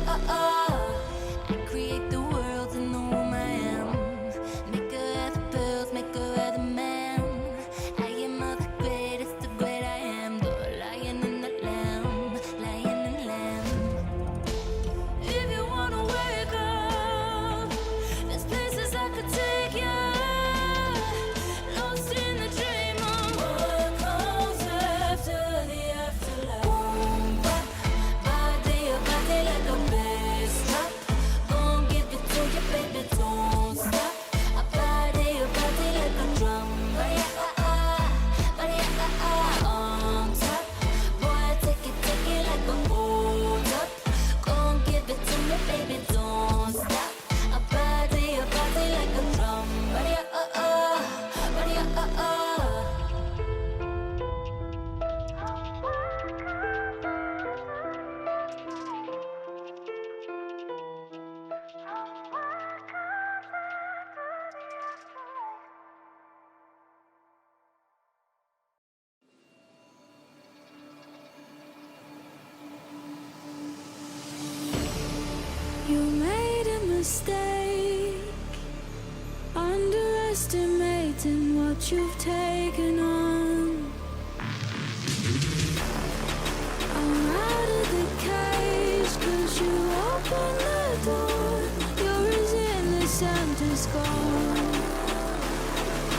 I create the world and the womb I am. Make her wear the pearls, make her wear the man. I am all the greatest, the great I am. The lion and the lamb, lion and lamb. If you wanna wake up, there's places I could take you. Lost in the dream of what comes after the afterlife. Boom, bop, body like a bass drop. Gon' give it to you, baby, don't stop. A body like a drum. Body, on top. Boy, take it like a hold up. Gon' give it to me, baby, don't stop. A body like a drum. Body, You made a mistake, underestimating what you've taken on. I'm out of the cage, 'cause you opened the door. You're as innocent as gone.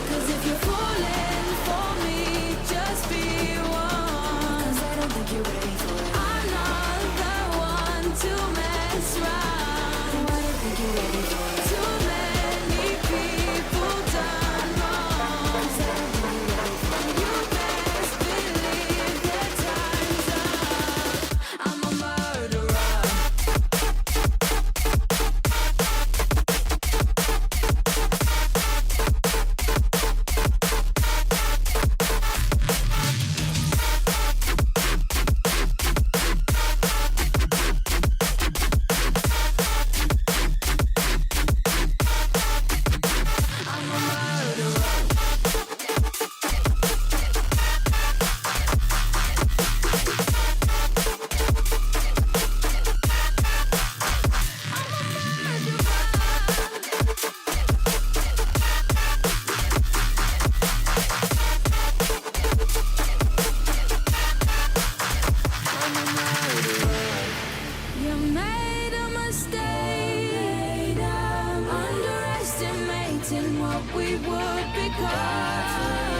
'Cause if you're falling for me, just be one. 'Cause I don't think you're ready for it. I'm not the one to mess around. No, I don't think you're ready for it. Too many people done wrong. 'Cause I don't think you're ready for it. You best believe that time's up. I'm a murderer. You made a mistake, underestimating what we would become.